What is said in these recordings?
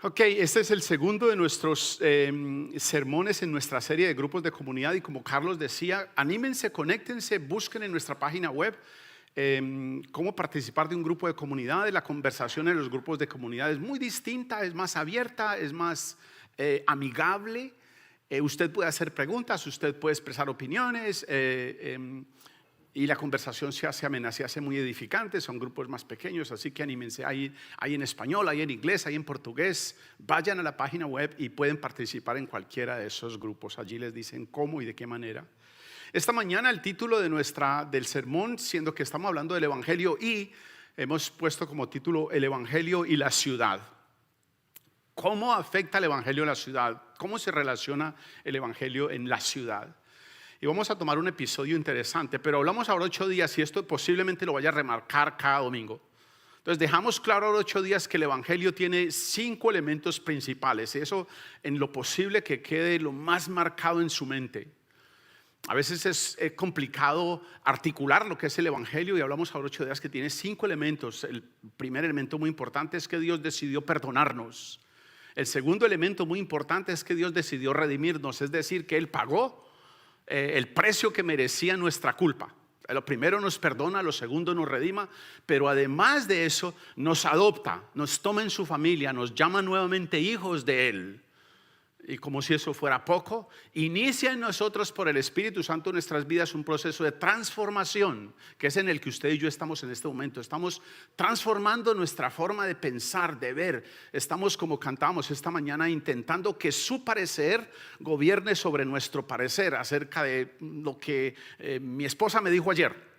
Ok, este es el segundo de nuestros sermones en nuestra serie de grupos de comunidad y como Carlos decía, anímense, conéctense, busquen en nuestra página web cómo participar de un grupo de comunidad. La conversación en los grupos de comunidad es muy distinta, es más abierta, es más amigable. Usted puede hacer preguntas, usted puede expresar opiniones y la conversación se hace amena, se hace muy edificante. Son grupos más pequeños, así que anímense. Hay en español, hay en inglés, hay en portugués. Vayan a la página web y pueden participar en cualquiera de esos grupos. Allí les dicen cómo y de qué manera. Esta mañana el título del sermón, siendo que estamos hablando del Evangelio y hemos puesto como título el Evangelio y la ciudad. ¿Cómo afecta el Evangelio a la ciudad? ¿Cómo se relaciona el Evangelio en la ciudad? Y vamos a tomar un episodio interesante, pero hablamos ahora 8 días y esto posiblemente lo vaya a remarcar cada domingo. Entonces dejamos claro ahora 8 días que el Evangelio tiene 5 elementos principales. Eso en lo posible que quede lo más marcado en su mente. A veces es complicado articular lo que es el Evangelio y hablamos ahora 8 días que tiene 5 elementos. El primer elemento muy importante es que Dios decidió perdonarnos. El segundo elemento muy importante es que Dios decidió redimirnos, es decir, que Él pagó el precio que merecía nuestra culpa. Lo primero nos perdona, lo segundo nos redima, pero además de eso nos adopta, nos toma en su familia, nos llama nuevamente hijos de Él. Y como si eso fuera poco, inicia en nosotros por el Espíritu Santo en nuestras vidas un proceso de transformación, que es en el que usted y yo estamos en este momento. Estamos transformando nuestra forma de pensar, de ver. Estamos, como cantamos esta mañana, intentando que su parecer gobierne sobre nuestro parecer acerca de lo que mi esposa me dijo ayer.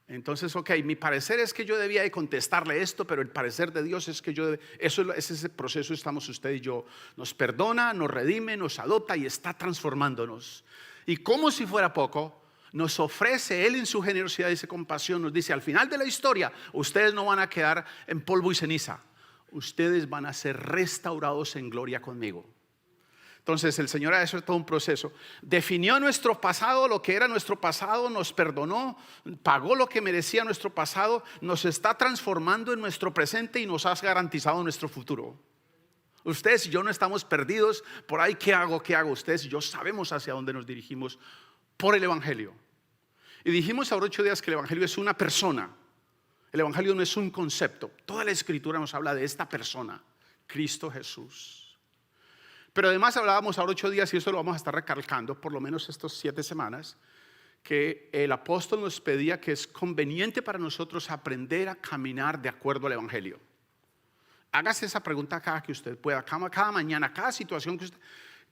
Entonces, mi parecer es que yo debía de contestarle esto, pero el parecer de Dios es que ese proceso estamos usted y yo. Nos perdona, nos redime, nos adopta y está transformándonos. Y como si fuera poco, nos ofrece Él en su generosidad y su compasión, nos dice, al final de la historia, ustedes no van a quedar en polvo y ceniza. Ustedes van a ser restaurados en gloria conmigo. Entonces el Señor ha hecho todo un proceso. Definió nuestro pasado, lo que era nuestro pasado, nos perdonó, pagó lo que merecía nuestro pasado, nos está transformando en nuestro presente y nos ha garantizado nuestro futuro. Ustedes y yo no estamos perdidos por ahí, ¿qué hago? Ustedes y yo sabemos hacia dónde nos dirigimos por el Evangelio. Y dijimos ahora 8 días que el Evangelio es una persona. El Evangelio no es un concepto. Toda la Escritura nos habla de esta persona, Cristo Jesús. Pero además hablábamos ahora 8 días, y eso lo vamos a estar recalcando por lo menos estas 7 semanas, que el apóstol nos pedía que es conveniente para nosotros aprender a caminar de acuerdo al Evangelio. Hágase esa pregunta cada que usted pueda, cada mañana, cada situación que usted,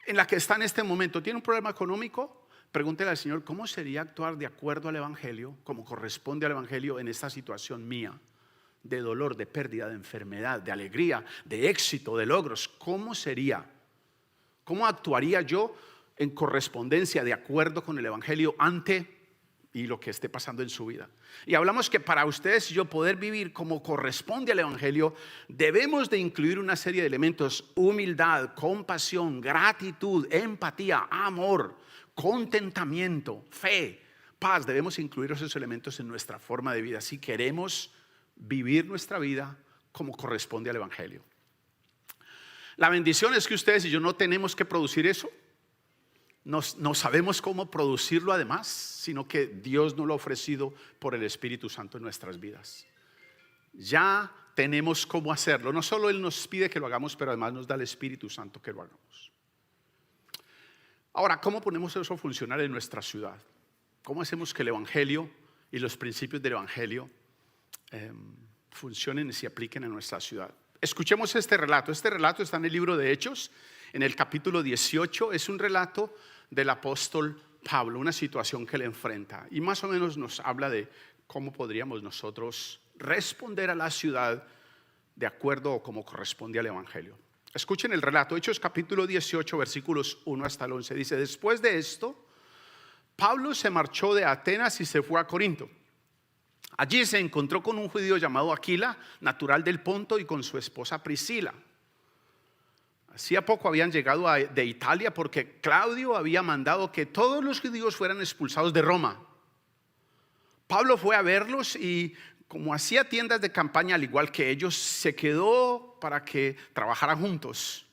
en la que está en este momento. ¿Tiene un problema económico? Pregúntele al Señor, ¿cómo sería actuar de acuerdo al Evangelio, como corresponde al Evangelio en esta situación mía? De dolor, de pérdida, de enfermedad, de alegría, de éxito, de logros. ¿Cómo sería? ¿Cómo actuaría yo en correspondencia de acuerdo con el Evangelio ante y lo que esté pasando en su vida? Y hablamos que para ustedes y yo poder vivir como corresponde al Evangelio, debemos de incluir una serie de elementos: humildad, compasión, gratitud, empatía, amor, contentamiento, fe, paz. Debemos incluir esos elementos en nuestra forma de vida si queremos vivir nuestra vida como corresponde al Evangelio. La bendición es que ustedes y yo no tenemos que producir eso. No sabemos cómo producirlo además, sino que Dios nos lo ha ofrecido por el Espíritu Santo en nuestras vidas. Ya tenemos cómo hacerlo. No solo Él nos pide que lo hagamos, pero además nos da el Espíritu Santo que lo hagamos. Ahora, ¿cómo ponemos eso a funcionar en nuestra ciudad? ¿Cómo hacemos que el Evangelio y los principios del Evangelio funcionen y se apliquen en nuestra ciudad? Escuchemos este relato. Este relato está en el libro de Hechos, en el capítulo 18. Es un relato del apóstol Pablo, una situación que le enfrenta. Y más o menos nos habla de cómo podríamos nosotros responder a la ciudad de acuerdo o como corresponde al Evangelio. Escuchen el relato. Hechos capítulo 18, versículos 1 hasta el 11. Dice, después de esto, Pablo se marchó de Atenas y se fue a Corinto. Allí se encontró con un judío llamado Aquila, natural del Ponto, y con su esposa Priscila. Hacía poco habían llegado de Italia porque Claudio había mandado que todos los judíos fueran expulsados de Roma. Pablo fue a verlos y como hacía tiendas de campaña al igual que ellos, se quedó para que trabajaran juntos.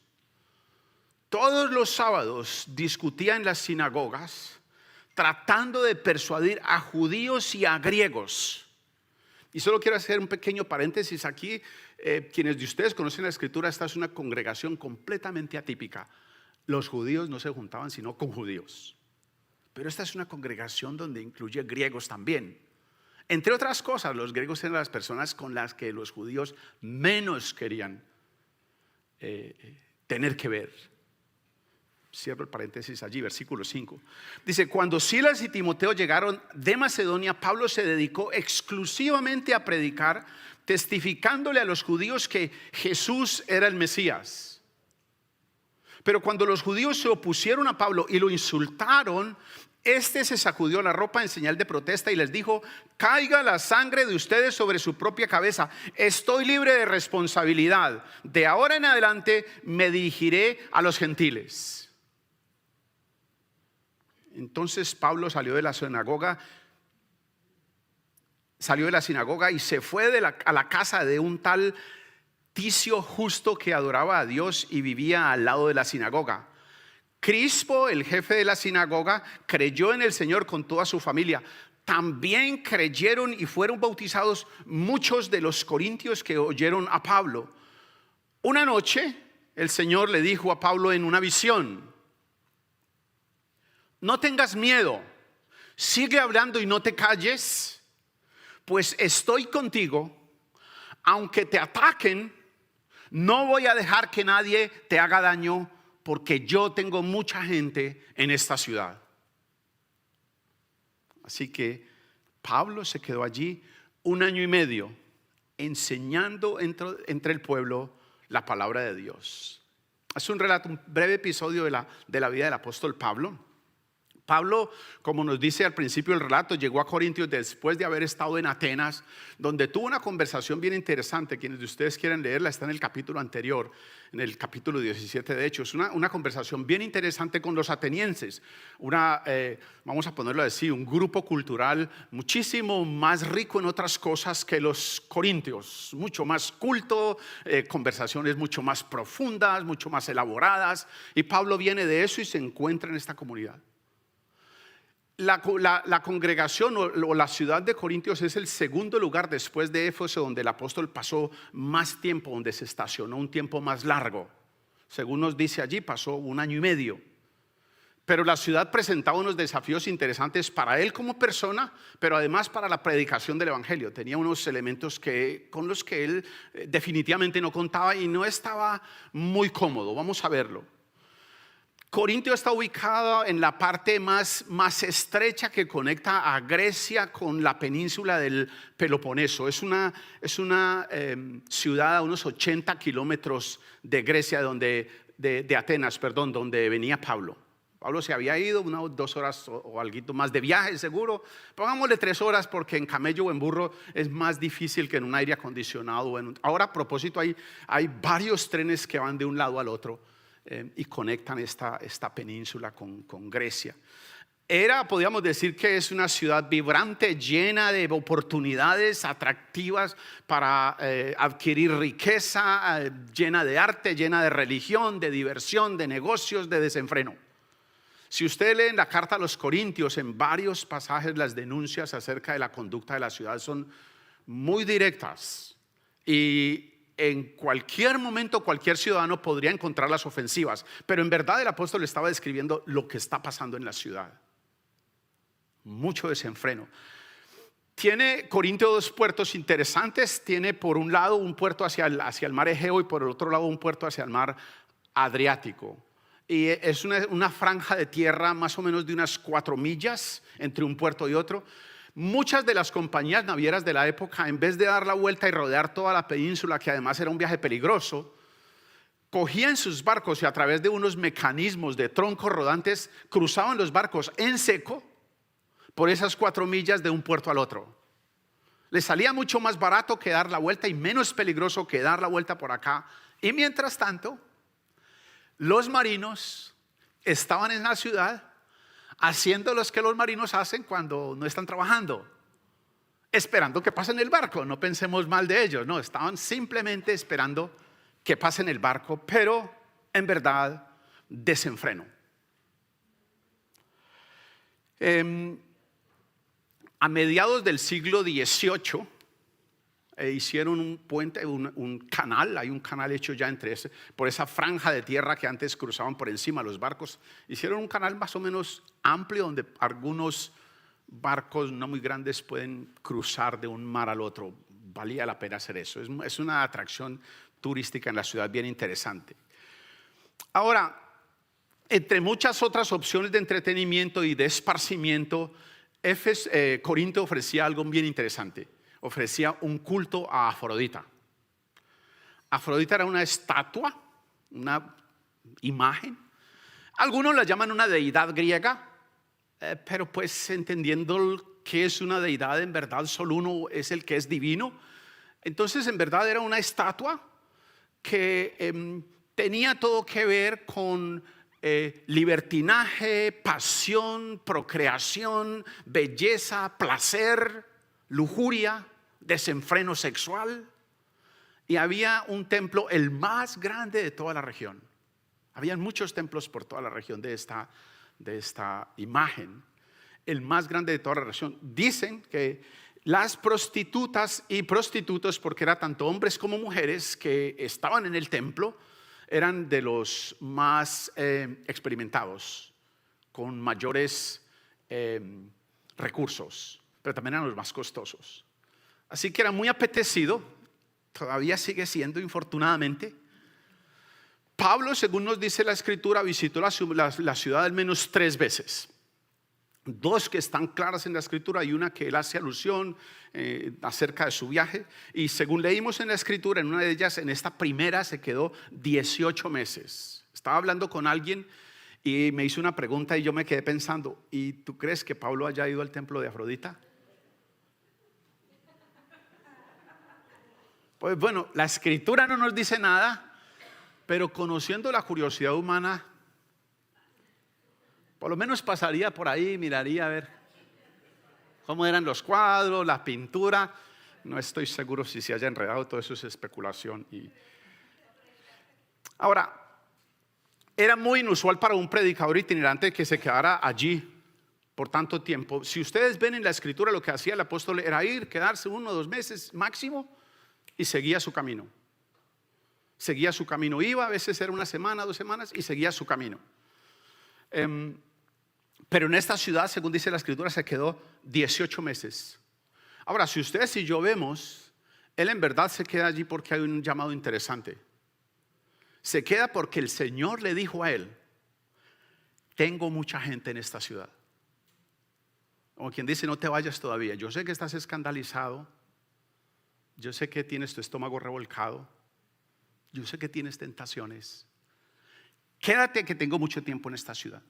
Todos los sábados discutía en las sinagogas, tratando de persuadir a judíos y a griegos. Y solo quiero hacer un pequeño paréntesis aquí. Quienes de ustedes conocen la Escritura, esta es una congregación completamente atípica. Los judíos no se juntaban sino con judíos. Pero esta es una congregación donde incluye griegos también. Entre otras cosas, los griegos eran las personas con las que los judíos menos querían tener que ver. Cierro el paréntesis allí, versículo 5. Dice, cuando Silas y Timoteo llegaron de Macedonia, Pablo se dedicó exclusivamente a predicar, testificándole a los judíos que Jesús era el Mesías. Pero cuando los judíos se opusieron a Pablo y lo insultaron, este se sacudió la ropa en señal de protesta y les dijo: caiga la sangre de ustedes sobre su propia cabeza. Estoy libre de responsabilidad. De ahora en adelante me dirigiré a los gentiles. Entonces Pablo salió de la sinagoga y se fue a la casa de un tal Ticio Justo que adoraba a Dios y vivía al lado de la sinagoga. Crispo, el jefe de la sinagoga, creyó en el Señor con toda su familia. También creyeron y fueron bautizados muchos de los corintios que oyeron a Pablo. Una noche el Señor le dijo a Pablo en una visión: no tengas miedo, sigue hablando y no te calles, pues estoy contigo. Aunque te ataquen, no voy a dejar que nadie te haga daño, porque yo tengo mucha gente en esta ciudad. Así que Pablo se quedó allí 1 año y medio enseñando entre el pueblo la palabra de Dios. Es un relato, un breve episodio de la vida del apóstol Pablo. Pablo, como nos dice al principio del relato, llegó a Corintios después de haber estado en Atenas, donde tuvo una conversación bien interesante. Quienes de ustedes quieren leerla, está en el capítulo anterior, en el capítulo 17 de Hechos. Una conversación bien interesante con los atenienses. Vamos a ponerlo así, un grupo cultural muchísimo más rico en otras cosas que los corintios. Mucho más culto, conversaciones mucho más profundas, mucho más elaboradas. Y Pablo viene de eso y se encuentra en esta comunidad. La congregación o la ciudad de Corintios es el segundo lugar después de Éfeso donde el apóstol pasó más tiempo, donde se estacionó un tiempo más largo. Según nos dice allí, pasó 1 año y medio. Pero la ciudad presentaba unos desafíos interesantes para él como persona, pero además para la predicación del evangelio. Tenía unos elementos con los que él definitivamente no contaba y no estaba muy cómodo. Vamos a verlo. Corintio está ubicado en la parte más estrecha que conecta a Grecia con la península del Peloponeso. Es una ciudad a unos 80 kilómetros de Grecia, de Atenas, donde venía Pablo. Pablo se había ido unas 2 horas o algo más de viaje seguro. Pongámosle 3 horas porque en camello o en burro es más difícil que en un aire acondicionado. Ahora, a propósito, hay varios trenes que van de un lado al otro y conectan esta península con Grecia. Podríamos decir que es una ciudad vibrante, llena de oportunidades atractivas para adquirir riqueza, llena de arte, llena de religión, de diversión, de negocios, de desenfreno. Si usted lee en la carta a los Corintios, en varios pasajes las denuncias acerca de la conducta de la ciudad son muy directas y en cualquier momento cualquier ciudadano podría encontrarlas ofensivas, pero en verdad el apóstol estaba describiendo lo que está pasando en la ciudad. Mucho desenfreno. Tiene Corintio 2 puertos interesantes. Tiene por un lado un puerto hacia el mar Egeo y por el otro lado un puerto hacia el mar Adriático. Y es una franja de tierra más o menos de unas 4 millas entre un puerto y otro. Muchas de las compañías navieras de la época, en vez de dar la vuelta y rodear toda la península, que además era un viaje peligroso, cogían sus barcos y a través de unos mecanismos de troncos rodantes cruzaban los barcos en seco por esas 4 millas de un puerto al otro. Les salía mucho más barato que dar la vuelta y menos peligroso que dar la vuelta por acá. Y mientras tanto, los marinos estaban en la ciudad haciendo lo que los marinos hacen cuando no están trabajando: esperando que pasen el barco. No pensemos mal de ellos, no, estaban simplemente esperando que pasen el barco, pero en verdad desenfreno. A mediados del siglo XVIII hicieron un puente, un canal. Hay un canal hecho ya por esa franja de tierra que antes cruzaban por encima los barcos. Hicieron un canal más o menos amplio donde algunos barcos no muy grandes pueden cruzar de un mar al otro. Valía la pena hacer eso. Es una atracción turística en la ciudad bien interesante. Ahora, entre muchas otras opciones de entretenimiento y de esparcimiento, Corinto ofrecía algo bien interesante. Ofrecía un culto a Afrodita. Afrodita era una estatua, una imagen. Algunos la llaman una deidad griega, pero pues entendiendo que es una deidad, en verdad solo uno es el que es divino. Entonces en verdad era una estatua que tenía todo que ver con libertinaje, pasión, procreación, belleza, placer, lujuria, desenfreno sexual. Y había un templo, el más grande de toda la región. Habían muchos templos por toda la región de esta imagen. El más grande de toda la región. Dicen que las prostitutas y prostitutos, porque eran tanto hombres como mujeres que estaban en el templo, eran de los más experimentados, con mayores recursos, pero también eran los más costosos. Así que era muy apetecido, todavía sigue siendo, infortunadamente. Pablo, según nos dice la Escritura, visitó la ciudad al menos 3 veces. 2 que están claras en la Escritura y una que él hace alusión acerca de su viaje. Y según leímos en la Escritura, en una de ellas, en esta primera, se quedó 18 meses. Estaba hablando con alguien y me hizo una pregunta y yo me quedé pensando, ¿y tú crees que Pablo haya ido al templo de Afrodita? Pues bueno, la Escritura no nos dice nada, pero conociendo la curiosidad humana, por lo menos pasaría por ahí, miraría a ver cómo eran los cuadros, la pintura. No estoy seguro si se haya enredado, todo eso es especulación. Ahora, era muy inusual para un predicador itinerante que se quedara allí por tanto tiempo. Si ustedes ven en la Escritura, lo que hacía el apóstol era ir, quedarse 1 o 2 meses máximo y seguía su camino. Seguía su camino, iba, a veces era 1 semana, 2 semanas y seguía su camino. Pero en esta ciudad, según dice la Escritura, se quedó 18 meses. Ahora, si ustedes y yo vemos, él en verdad se queda allí porque hay un llamado interesante. Se queda porque el Señor le dijo a él: tengo mucha gente en esta ciudad. Como quien dice, no te vayas todavía. Yo sé que estás escandalizado. Yo sé que tienes tu estómago revolcado. Yo sé que tienes tentaciones. Quédate, que tengo mucho tiempo en esta ciudad.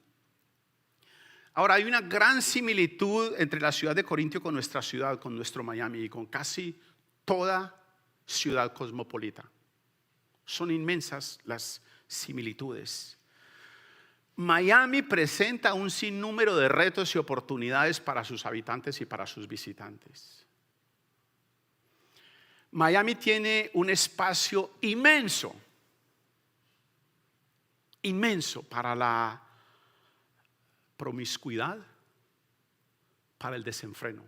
Ahora, hay una gran similitud entre la ciudad de Corinto con nuestra ciudad, con nuestro Miami y con casi toda ciudad cosmopolita. Son inmensas las similitudes. Miami presenta un sinnúmero de retos y oportunidades para sus habitantes y para sus visitantes. Miami tiene un espacio inmenso para la promiscuidad, para el desenfreno.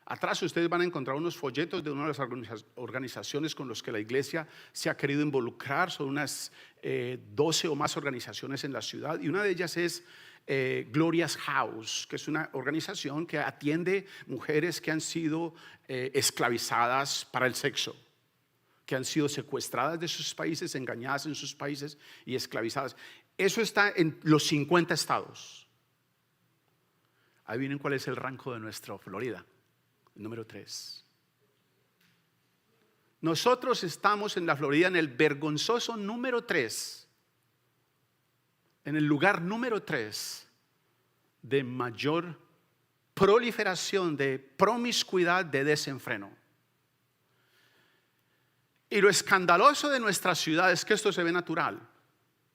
Atrás ustedes van a encontrar unos folletos de una de las organizaciones con las que la iglesia se ha querido involucrar. Son unas 12 o más organizaciones en la ciudad, y una de ellas es Gloria's House, que es una organización que atiende mujeres que han sido esclavizadas para el sexo, que han sido secuestradas de sus países, engañadas en sus países y esclavizadas. Eso está en los 50 estados. Adivinen cuál es el rango de nuestra Florida. Número 3. Nosotros estamos en la Florida en el vergonzoso número 3, en el lugar número 3 de mayor proliferación de promiscuidad, de desenfreno. Y lo escandaloso de nuestra ciudad es que esto se ve natural.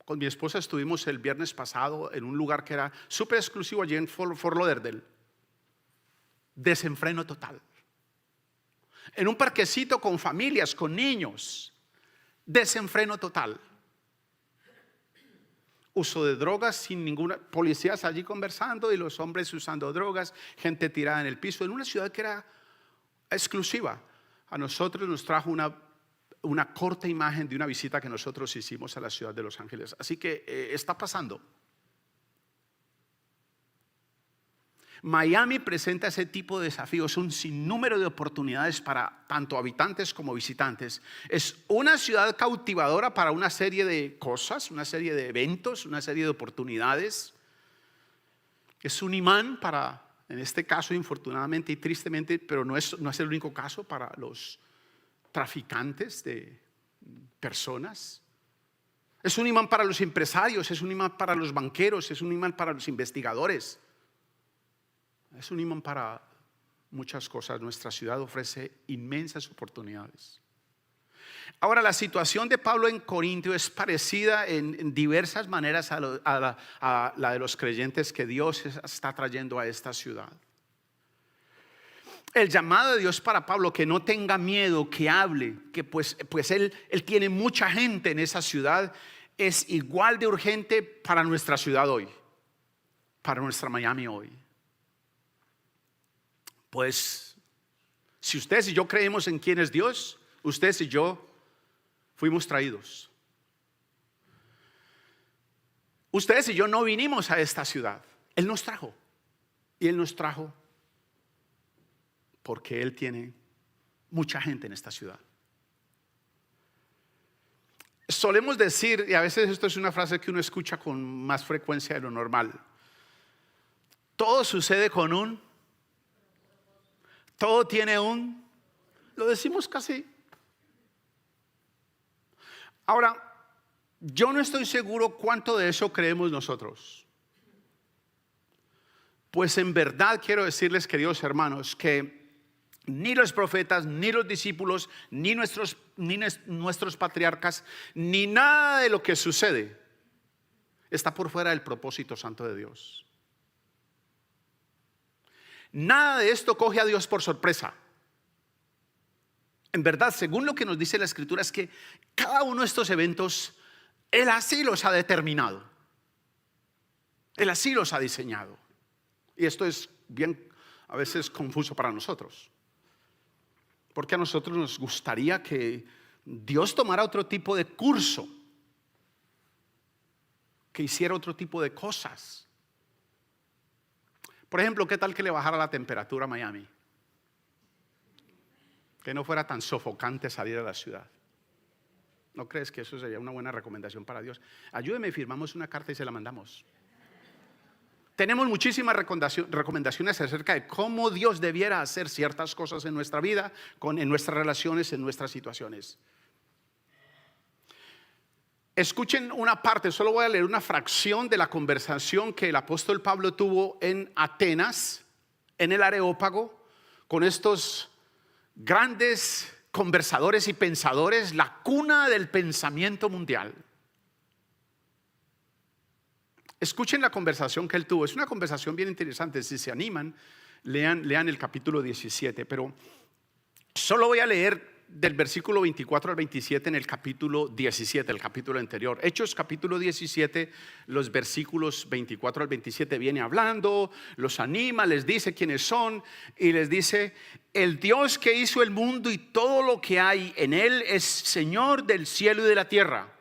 Con mi esposa estuvimos el viernes pasado en un lugar que era súper exclusivo allí en Fort Lauderdale. desenfreno total. En un parquecito con familias, con niños, desenfreno total. Uso de drogas sin ninguna, policías allí conversando y los hombres usando drogas, gente tirada en el piso, en una ciudad que era exclusiva. A nosotros nos trajo una corta imagen de una visita que nosotros hicimos a la ciudad de Los Ángeles. Así que está pasando. Miami presenta ese tipo de desafíos, un sinnúmero de oportunidades para tanto habitantes como visitantes. Es una ciudad cautivadora para una serie de cosas, una serie de eventos, una serie de oportunidades. Es un imán para, en este caso infortunadamente y tristemente, pero no es el único caso, para los traficantes de personas. Es un imán para los empresarios, es un imán para los banqueros, es un imán para los investigadores. Es un imán para muchas cosas. Nuestra ciudad ofrece inmensas oportunidades. Ahora, la situación de Pablo en Corintio es parecida en diversas maneras a la de los creyentes que Dios está trayendo a esta ciudad. El llamado de Dios para Pablo, que no tenga miedo, que hable, que pues él tiene mucha gente en esa ciudad, es igual de urgente para nuestra ciudad hoy, para nuestra Miami hoy. Pues si ustedes y yo creemos en quién es Dios, ustedes y yo fuimos traídos. Ustedes y yo no vinimos a esta ciudad, Él nos trajo. Y Él nos trajo porque Él tiene mucha gente en esta ciudad. Solemos decir, y a veces esto es una frase que uno escucha con más frecuencia de lo normal: todo sucede con todo tiene lo decimos casi. Ahora, yo no estoy seguro cuánto de eso creemos nosotros. Pues en verdad quiero decirles, queridos hermanos, que ni los profetas, ni los discípulos, ni nuestros patriarcas, ni nada de lo que sucede está por fuera del propósito santo de Dios. Nada de esto coge a Dios por sorpresa. En verdad, según lo que nos dice la Escritura, es que cada uno de estos eventos Él así los ha determinado. Él así los ha diseñado. Y esto es bien a veces confuso para nosotros, porque a nosotros nos gustaría que Dios tomara otro tipo de curso, que hiciera otro tipo de cosas. Por ejemplo, ¿qué tal que le bajara la temperatura a Miami? Que no fuera tan sofocante salir a la ciudad. ¿No crees que eso sería una buena recomendación para Dios? Ayúdeme, firmamos una carta y se la mandamos. Tenemos muchísimas recomendaciones acerca de cómo Dios debiera hacer ciertas cosas en nuestra vida, en nuestras relaciones, en nuestras situaciones. Escuchen una parte, solo voy a leer una fracción de la conversación que el apóstol Pablo tuvo en Atenas, en el Areópago, con estos grandes conversadores y pensadores, la cuna del pensamiento mundial. Escuchen la conversación que él tuvo. Es una conversación bien interesante. Si se animan, lean el capítulo 17, pero solo voy a leer del versículo 24 al 27 en el capítulo 17, el capítulo anterior. Hechos capítulo 17, los versículos 24 al 27 viene hablando, los anima, les dice quiénes son y les dice: el Dios que hizo el mundo y todo lo que hay en él es Señor del cielo y de la tierra.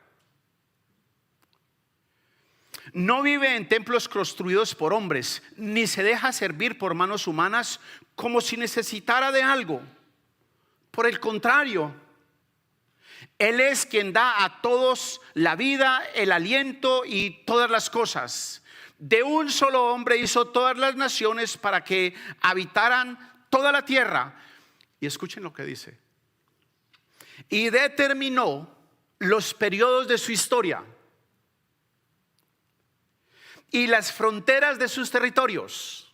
No vive en templos construidos por hombres, ni se deja servir por manos humanas como si necesitara de algo. Por el contrario, Él es quien da a todos la vida, el aliento y todas las cosas. De un solo hombre hizo todas las naciones para que habitaran toda la tierra. Y escuchen lo que dice: y determinó los periodos de su historia y las fronteras de sus territorios.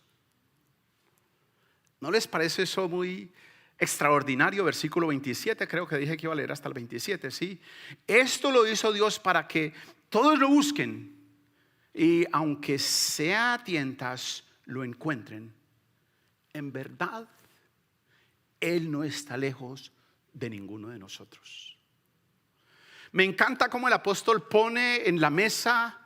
¿No les parece eso muy extraordinario? Versículo 27, creo que dije que iba a leer hasta el 27, ¿sí? Esto lo hizo Dios para que todos lo busquen y aunque sea a tientas, lo encuentren en verdad, Él no está lejos de ninguno de nosotros. Me encanta cómo el apóstol pone en la mesa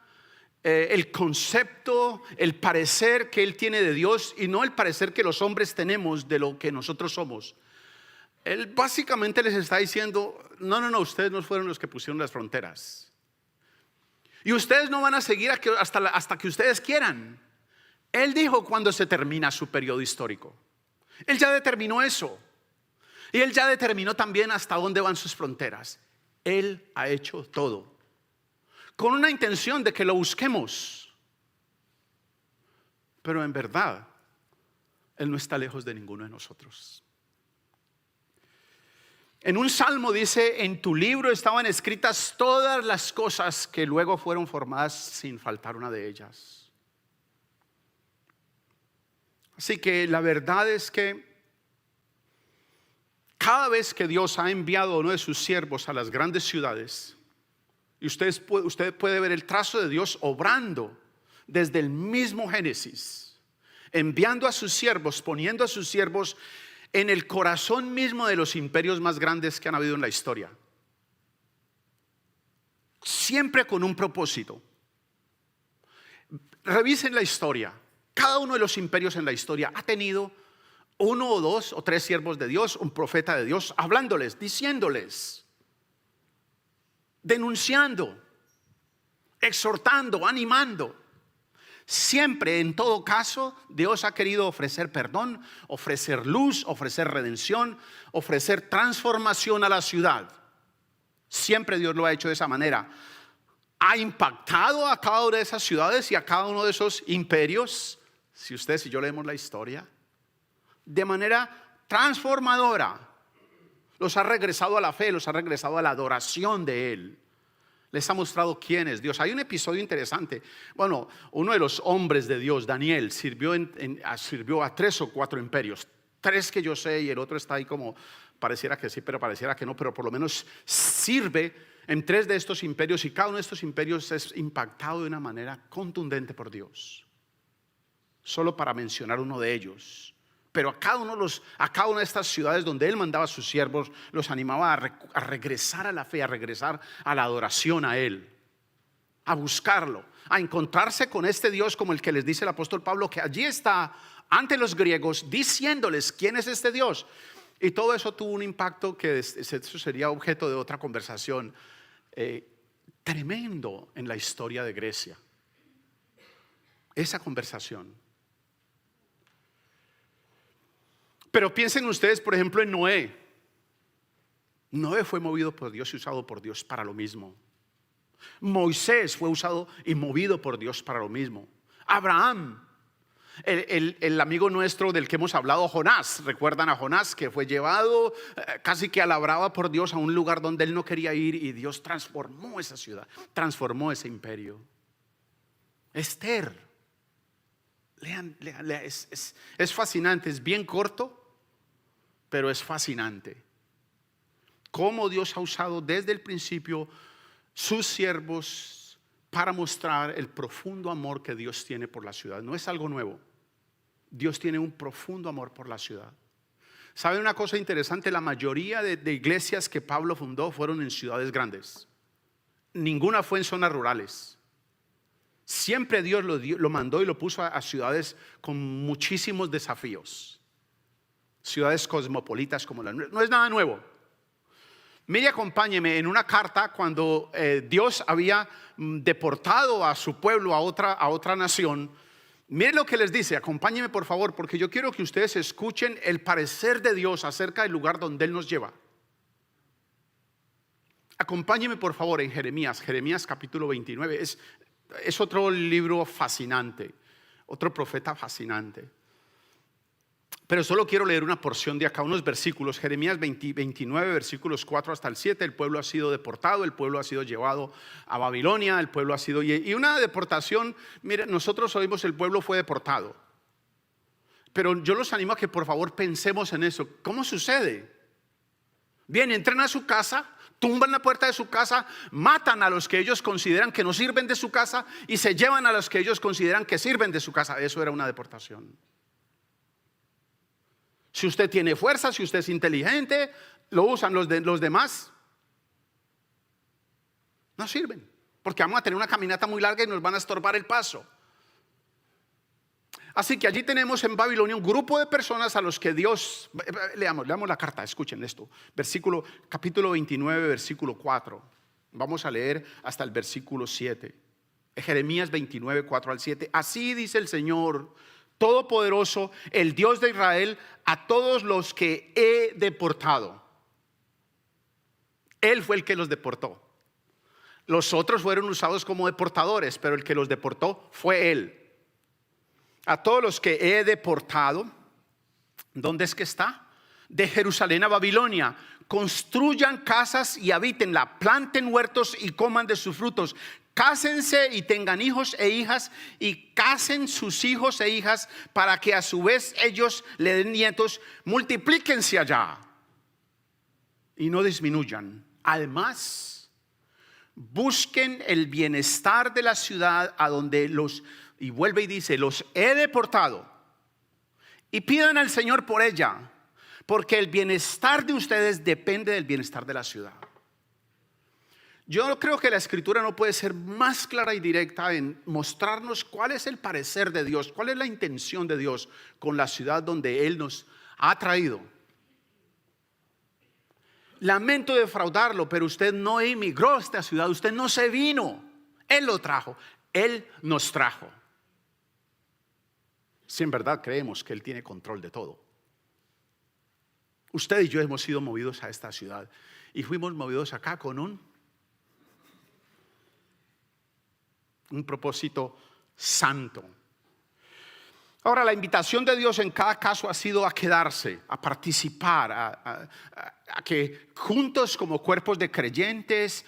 el concepto, el parecer que él tiene de Dios y no el parecer que los hombres tenemos de lo que nosotros somos. Él básicamente les está diciendo, no, ustedes no fueron los que pusieron las fronteras. Y ustedes no van a seguir hasta que ustedes quieran. Él dijo cuando se termina su periodo histórico. Él ya determinó eso. Y Él ya determinó también hasta dónde van sus fronteras. Él ha hecho todo con una intención de que lo busquemos. Pero en verdad, Él no está lejos de ninguno de nosotros. En un salmo dice, en tu libro estaban escritas todas las cosas que luego fueron formadas sin faltar una de ellas. Así que la verdad es que cada vez que Dios ha enviado a uno de sus siervos a las grandes ciudades, y usted puede ver el trazo de Dios obrando desde el mismo Génesis, enviando a sus siervos, poniendo a sus siervos en el corazón mismo de los imperios más grandes que han habido en la historia. Siempre con un propósito. Revisen la historia. Cada uno de los imperios en la historia ha tenido uno o dos o tres siervos de Dios, un profeta de Dios, hablándoles, diciéndoles, denunciando, exhortando, animando. Siempre, en todo caso, Dios ha querido ofrecer perdón, ofrecer luz, ofrecer redención, ofrecer transformación a la ciudad. Siempre Dios lo ha hecho de esa manera. Ha impactado a cada una de esas ciudades y a cada uno de esos imperios, si ustedes y yo leemos la historia, de manera transformadora. Los ha regresado a la fe, los ha regresado a la adoración de Él. Les ha mostrado quién es Dios. Hay un episodio interesante. Bueno, uno de los hombres de Dios, Daniel, sirvió a 3 o 4 imperios. 3 que yo sé y el otro está ahí como pareciera que sí, pero pareciera que no. Pero por lo menos sirve en 3 de estos imperios y cada uno de estos imperios es impactado de una manera contundente por Dios. Solo para mencionar uno de ellos. Pero a cada una de estas ciudades donde Él mandaba a sus siervos, los animaba a regresar a la fe, a regresar a la adoración a Él, a buscarlo, a encontrarse con este Dios como el que les dice el apóstol Pablo, que allí está ante los griegos diciéndoles quién es este Dios. Y todo eso tuvo un impacto que eso sería objeto de otra conversación tremendo en la historia de Grecia. Esa conversación. Pero piensen ustedes, por ejemplo, en Noé. Noé fue movido por Dios y usado por Dios para lo mismo. Moisés fue usado y movido por Dios para lo mismo. Abraham, el amigo nuestro del que hemos hablado, Jonás. ¿Recuerdan a Jonás que fue llevado casi que a la brava por Dios a un lugar donde él no quería ir y Dios transformó esa ciudad, transformó ese imperio? Esther, lean, es fascinante, es bien corto, pero es fascinante cómo Dios ha usado desde el principio sus siervos para mostrar el profundo amor que Dios tiene por la ciudad. No es algo nuevo. Dios tiene un profundo amor por la ciudad. ¿Saben una cosa interesante? La mayoría de iglesias que Pablo fundó fueron en ciudades grandes. Ninguna fue en zonas rurales. Siempre Dios lo mandó y lo puso a ciudades con muchísimos desafíos. Ciudades cosmopolitas como la nuestra. No es nada nuevo. Mire, acompáñeme en una carta cuando Dios había deportado a su pueblo a otra nación. Mire lo que les dice, acompáñeme por favor, porque yo quiero que ustedes escuchen el parecer de Dios acerca del lugar donde Él nos lleva. Acompáñeme por favor en Jeremías capítulo 29. Es otro libro fascinante, otro profeta fascinante. Pero solo quiero leer una porción de acá, unos versículos. Jeremías 29, versículos 4 hasta el 7. El pueblo ha sido deportado, el pueblo ha sido llevado a Babilonia, el pueblo ha sido... Y una deportación, miren, nosotros oímos el pueblo fue deportado. Pero yo los animo a que por favor pensemos en eso. ¿Cómo sucede? Bien, entran a su casa, tumban la puerta de su casa, matan a los que ellos consideran que no sirven de su casa y se llevan a los que ellos consideran que sirven de su casa. Eso era una deportación. Si usted tiene fuerza, si usted es inteligente, lo usan los demás. No sirven, porque vamos a tener una caminata muy larga y nos van a estorbar el paso. Así que allí tenemos en Babilonia un grupo de personas a los que Dios, leamos la carta, escuchen esto, capítulo 29, versículo 4. Vamos a leer hasta el versículo 7. Jeremías 29, 4 al 7. Así dice el Señor Todopoderoso, el Dios de Israel, a todos los que he deportado. Él fue el que los deportó. Los otros fueron usados como deportadores, pero el que los deportó fue Él. A todos los que he deportado, ¿dónde es que está? De Jerusalén a Babilonia. Construyan casas y habítenla, planten huertos y coman de sus frutos. Cásense y tengan hijos e hijas, y casen sus hijos e hijas, para que a su vez ellos le den nietos. Multiplíquense allá y no disminuyan. Además, busquen el bienestar de la ciudad a donde y vuelve y dice, los he deportado, y pidan al Señor por ella, porque el bienestar de ustedes depende del bienestar de la ciudad. Yo creo que la Escritura no puede ser más clara y directa en mostrarnos cuál es el parecer de Dios, cuál es la intención de Dios con la ciudad donde Él nos ha traído. Lamento defraudarlo, pero usted no emigró a esta ciudad, usted no se vino, Él lo trajo, Él nos trajo. Si en verdad creemos que Él tiene control de todo. Usted y yo hemos sido movidos a esta ciudad y fuimos movidos acá con un propósito santo. Ahora, la invitación de Dios en cada caso ha sido a quedarse, a participar, a que juntos como cuerpos de creyentes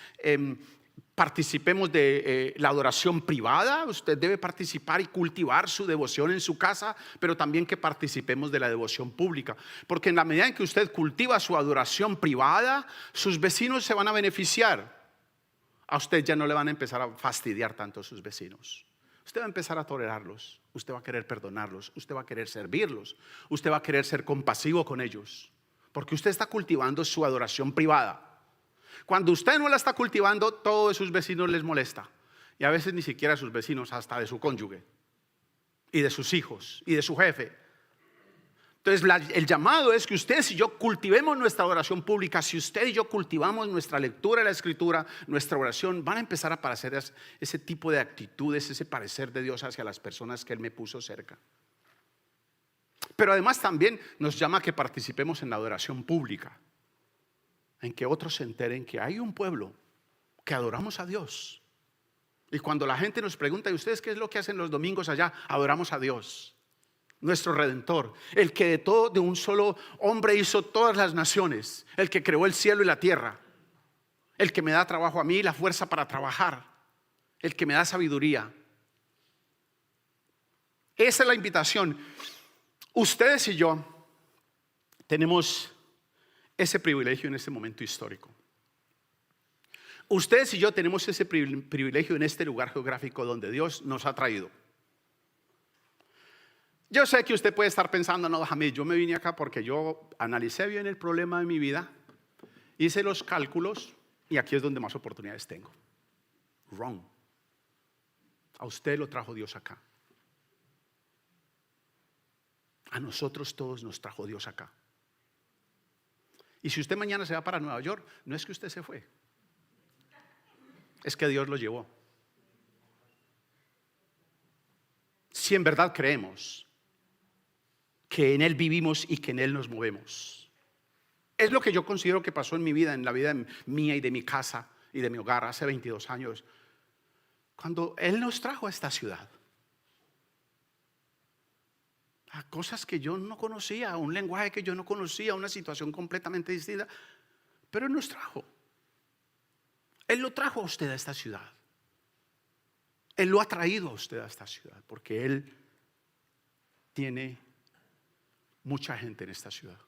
participemos de la adoración privada. Usted debe participar y cultivar su devoción en su casa, pero también que participemos de la devoción pública, porque en la medida en que usted cultiva su adoración privada, sus vecinos se van a beneficiar. A usted ya no le van a empezar a fastidiar tanto sus vecinos. Usted va a empezar a tolerarlos, usted va a querer perdonarlos, usted va a querer servirlos, usted va a querer ser compasivo con ellos, porque usted está cultivando su adoración privada. Cuando usted no la está cultivando, todos de sus vecinos les molesta, y a veces ni siquiera a sus vecinos, hasta de su cónyuge y de sus hijos y de su jefe. Entonces el llamado es que ustedes y yo cultivemos nuestra oración pública. Si usted y yo cultivamos nuestra lectura de la Escritura, nuestra oración, van a empezar a aparecer ese tipo de actitudes, ese parecer de Dios hacia las personas que Él me puso cerca. Pero además también nos llama a que participemos en la adoración pública, en que otros se enteren que hay un pueblo que adoramos a Dios. Y cuando la gente nos pregunta, ¿y ustedes qué es lo que hacen los domingos allá? Adoramos a Dios, nuestro Redentor, el que de un solo hombre hizo todas las naciones, el que creó el cielo y la tierra, el que me da trabajo a mí, la fuerza para trabajar, el que me da sabiduría. Esa es la invitación. Ustedes y yo tenemos ese privilegio en este momento histórico. Ustedes y yo tenemos ese privilegio en este lugar geográfico donde Dios nos ha traído. Yo sé que usted puede estar pensando, no, Jamil, yo me vine acá porque yo analicé bien el problema de mi vida, hice los cálculos y aquí es donde más oportunidades tengo. Wrong. A usted lo trajo Dios acá. A nosotros todos nos trajo Dios acá. Y si usted mañana se va para Nueva York, no es que usted se fue, es que Dios lo llevó. Si en verdad creemos que en Él vivimos y que en Él nos movemos. Es lo que yo considero que pasó en mi vida, en la vida mía y de mi casa y de mi hogar hace 22 años, cuando Él nos trajo a esta ciudad. A cosas que yo no conocía, a un lenguaje que yo no conocía, a una situación completamente distinta, pero Él nos trajo. Él lo trajo a usted a esta ciudad. Él lo ha traído a usted a esta ciudad, porque Él tiene mucha gente en esta ciudad.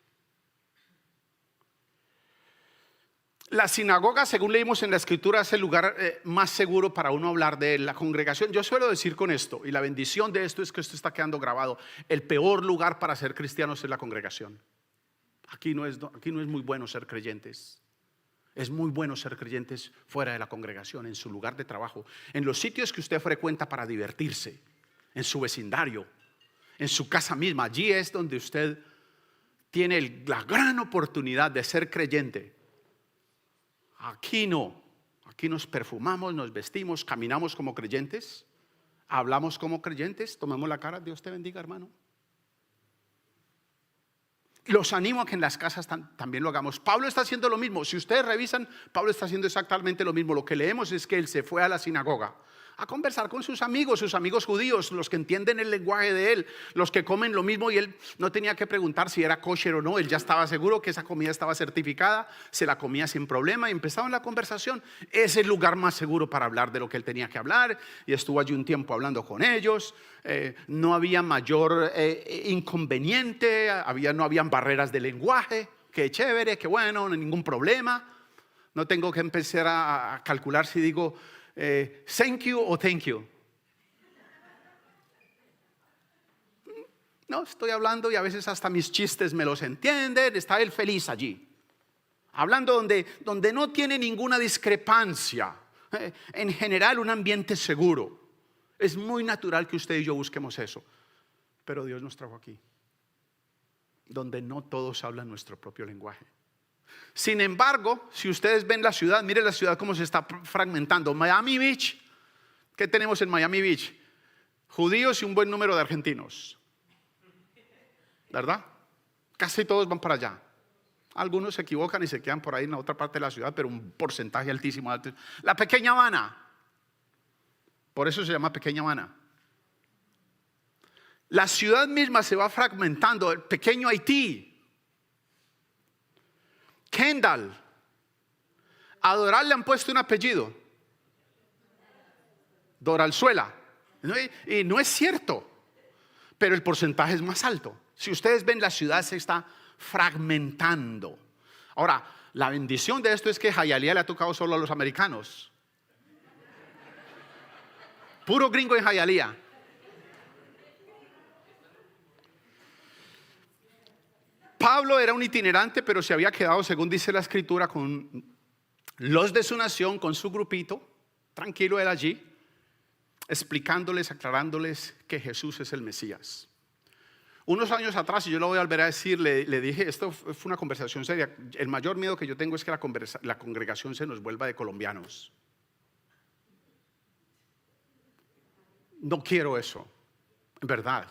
La sinagoga, según leímos en la escritura, es el lugar más seguro para uno hablar de la congregación. Yo suelo decir con esto, y la bendición de esto es que esto está quedando grabado: el peor lugar para ser cristianos es la congregación. Aquí no es muy bueno ser creyentes. Es muy bueno ser creyentes fuera de la congregación, en su lugar de trabajo, en los sitios que usted frecuenta para divertirse, en su vecindario, en su casa misma. Allí es donde usted tiene la gran oportunidad de ser creyente. Aquí no. Aquí nos perfumamos, nos vestimos, caminamos como creyentes, hablamos como creyentes, tomamos la cara. Dios te bendiga, hermano. Los animo a que en las casas también lo hagamos. Pablo está haciendo lo mismo. Si ustedes revisan, Pablo está haciendo exactamente lo mismo. Lo que leemos es que él se fue a la sinagoga a conversar con sus amigos judíos, los que entienden el lenguaje de él, los que comen lo mismo, y él no tenía que preguntar si era kosher o no. Él ya estaba seguro que esa comida estaba certificada, se la comía sin problema y empezaban la conversación. Es el lugar más seguro para hablar de lo que él tenía que hablar, y estuvo allí un tiempo hablando con ellos. No había mayor inconveniente, no habían barreras de lenguaje. Qué chévere, qué bueno, no hay ningún problema. No tengo que empezar a calcular si digo thank you o thank you. No, estoy hablando y a veces hasta mis chistes me los entienden. Está él feliz allí, hablando donde no tiene ninguna discrepancia. En general, un ambiente seguro. Es muy natural que usted y yo busquemos eso. Pero Dios nos trajo aquí, donde no todos hablan nuestro propio lenguaje. Sin embargo, si ustedes ven la ciudad, miren la ciudad cómo se está fragmentando. Miami Beach, ¿qué tenemos en Miami Beach? Judíos y un buen número de argentinos, ¿verdad? Casi todos van para allá. Algunos se equivocan y se quedan por ahí en la otra parte de la ciudad, pero un porcentaje altísimo. La Pequeña Habana, por eso se llama Pequeña Habana. La ciudad misma se va fragmentando. El pequeño Haití, Kendall, a Doral le han puesto un apellido, Doralzuela, y no es cierto, pero el porcentaje es más alto. Si ustedes ven, la ciudad se está fragmentando. Ahora, la bendición de esto es que Hialeah le ha tocado solo a los americanos. Puro gringo en Hialeah. Pablo era un itinerante, pero se había quedado, según dice la escritura, con los de su nación, con su grupito, tranquilo él allí, explicándoles, aclarándoles que Jesús es el Mesías. Unos años atrás, y yo lo voy a volver a decir, le dije, esto fue una conversación seria: el mayor miedo que yo tengo es que la congregación se nos vuelva de colombianos. No quiero eso, en verdad.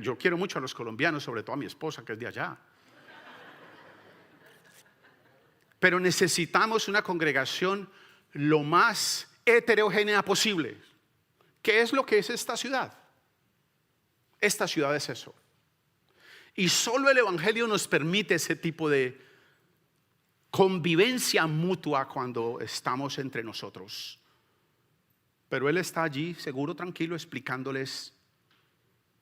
Yo quiero mucho a los colombianos, sobre todo a mi esposa, que es de allá. Pero necesitamos una congregación lo más heterogénea posible. ¿Qué es lo que es esta ciudad? Esta ciudad es eso. Y solo el evangelio nos permite ese tipo de convivencia mutua cuando estamos entre nosotros. Pero él está allí, seguro, tranquilo, explicándoles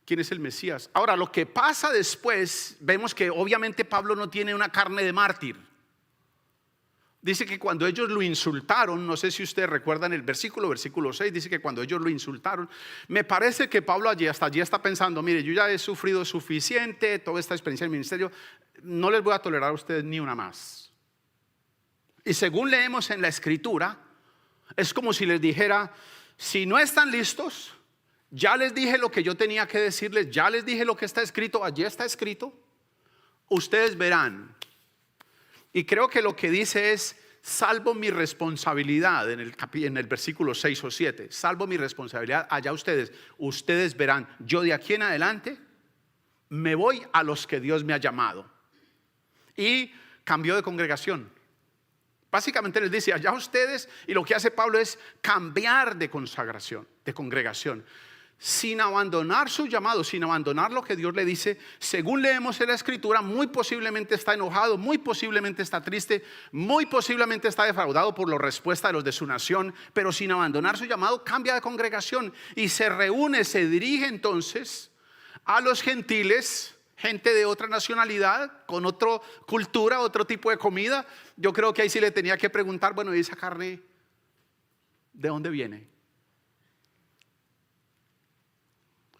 quién es el Mesías. Ahora, lo que pasa después, vemos que obviamente Pablo no tiene una carne de mártir. Dice que cuando ellos lo insultaron, no sé si ustedes recuerdan el versículo 6, dice que cuando ellos lo insultaron, me parece que Pablo hasta allí está pensando: mire, yo ya he sufrido suficiente, toda esta experiencia del ministerio, no les voy a tolerar a ustedes ni una más. Y según leemos en la escritura, es como si les dijera: si no están listos, ya les dije lo que yo tenía que decirles, ya les dije lo que está escrito, allí está escrito, ustedes verán. Y creo que lo que dice es: salvo mi responsabilidad, en el versículo 6 o 7, salvo mi responsabilidad, allá ustedes verán. Yo de aquí en adelante me voy a los que Dios me ha llamado. Y cambió de congregación. Básicamente les dice: allá ustedes, y lo que hace Pablo es cambiar de consagración, de congregación, sin abandonar su llamado, sin abandonar lo que Dios le dice. Según leemos en la escritura, muy posiblemente está enojado, muy posiblemente está triste, muy posiblemente está defraudado por la respuesta de los de su nación, pero sin abandonar su llamado, cambia de congregación y se reúne, se dirige entonces a los gentiles, gente de otra nacionalidad, con otra cultura, otro tipo de comida, yo creo que ahí sí le tenía que preguntar, bueno, ¿y esa carne de dónde viene?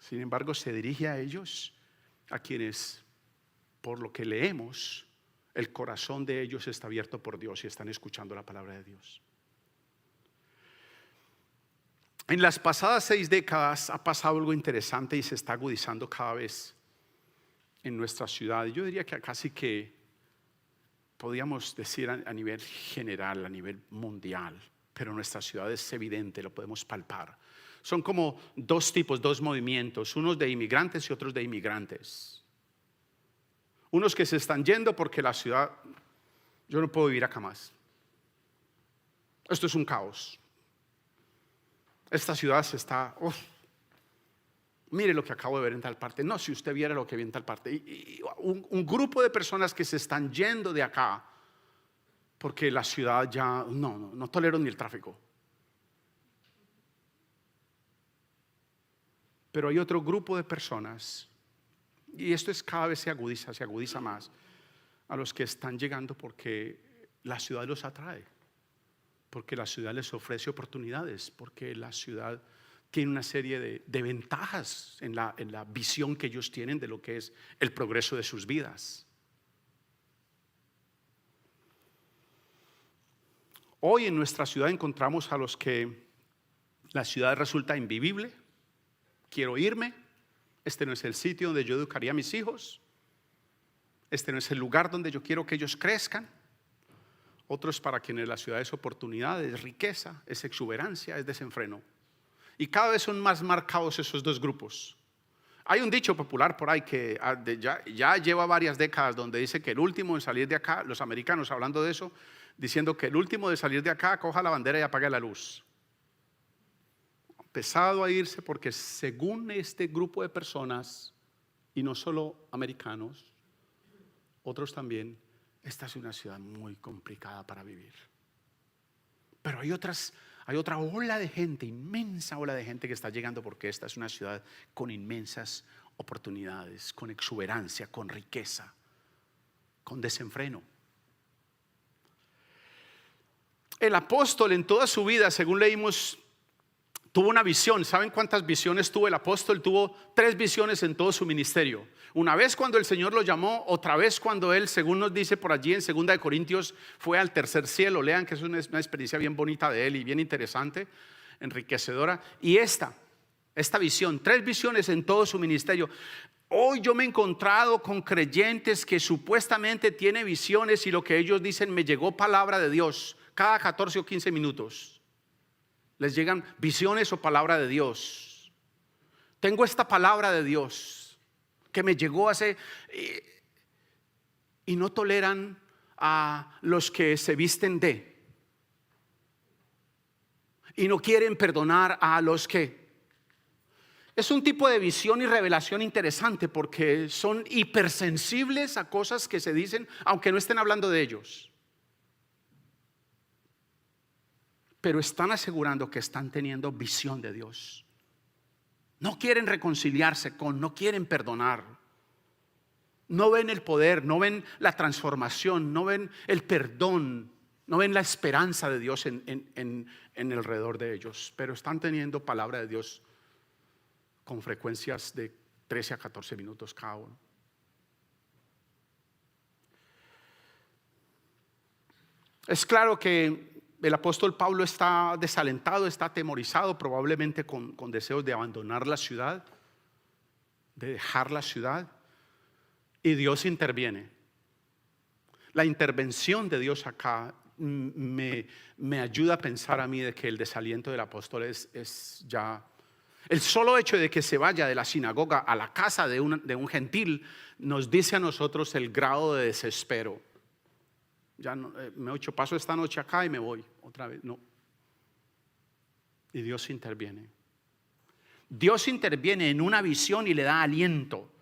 Sin embargo, se dirige a ellos, a quienes, por lo que leemos, el corazón de ellos está abierto por Dios y están escuchando la palabra de Dios. En las pasadas 6 décadas ha pasado algo interesante y se está agudizando cada vez en nuestra ciudad. Yo diría que casi que podríamos decir a nivel general, a nivel mundial, pero en nuestra ciudad es evidente, lo podemos palpar. Son como dos tipos, dos movimientos, unos de inmigrantes y otros de inmigrantes. Unos que se están yendo porque la ciudad, yo no puedo vivir acá más. Esto es un caos. Esta ciudad se está, mire lo que acabo de ver en tal parte. No, si usted viera lo que vi en tal parte. Un grupo de personas que se están yendo de acá porque la ciudad ya, no tolero ni el tráfico. Pero hay otro grupo de personas, y esto es cada vez se agudiza más, a los que están llegando porque la ciudad los atrae, porque la ciudad les ofrece oportunidades, porque la ciudad tiene una serie de ventajas en la visión que ellos tienen de lo que es el progreso de sus vidas. Hoy en nuestra ciudad encontramos a los que la ciudad resulta invivible. Quiero irme, este no es el sitio donde yo educaría a mis hijos, este no es el lugar donde yo quiero que ellos crezcan. Otros para quienes la ciudad es oportunidad, es riqueza, es exuberancia, es desenfreno. Y cada vez son más marcados esos dos grupos. Hay un dicho popular por ahí que ya lleva varias décadas donde dice que el último en salir de acá, los americanos hablando de eso, diciendo que el último de salir de acá coja la bandera y apague la luz. Empezado a irse porque según este grupo de personas, y no solo americanos, otros también, esta es una ciudad muy complicada para vivir. Pero hay otra ola de gente, inmensa ola de gente que está llegando porque esta es una ciudad con inmensas oportunidades, con exuberancia, con riqueza, con desenfreno. El apóstol en toda su vida, según leímos, tuvo una visión. ¿Saben cuántas visiones tuvo el apóstol? Tuvo 3 visiones en todo su ministerio. Una vez cuando el Señor lo llamó, otra vez cuando él, según nos dice por allí en 2 de Corintios, fue al tercer cielo. Lean que es una experiencia bien bonita de él y bien interesante, enriquecedora. Y esta visión, 3 visiones en todo su ministerio. Hoy yo me he encontrado con creyentes que supuestamente tienen visiones y lo que ellos dicen, me llegó palabra de Dios cada 14 o 15 minutos. Les llegan visiones o palabra de Dios. Tengo esta palabra de Dios que me llegó hace... Y no toleran a los que se visten de. Y no quieren perdonar a los que... Es un tipo de visión y revelación interesante porque son hipersensibles a cosas que se dicen aunque no estén hablando de ellos. Pero están asegurando que están teniendo visión de Dios. No quieren reconciliarse no quieren perdonar. No ven el poder, no ven la transformación, no ven el perdón, no ven la esperanza de Dios en alrededor de ellos. Pero están teniendo palabra de Dios con frecuencias de 13 a 14 minutos cada uno. Es claro que el apóstol Pablo está desalentado, está atemorizado, probablemente con deseos de abandonar la ciudad, de dejar la ciudad, y Dios interviene. La intervención de Dios acá me ayuda a pensar a mí de que el desaliento del apóstol es ya... El solo hecho de que se vaya de la sinagoga a la casa de un gentil nos dice a nosotros el grado de desespero. Ya no, me he hecho paso esta noche acá y me voy otra vez. No. Y Dios interviene. Dios interviene en una visión y le da aliento.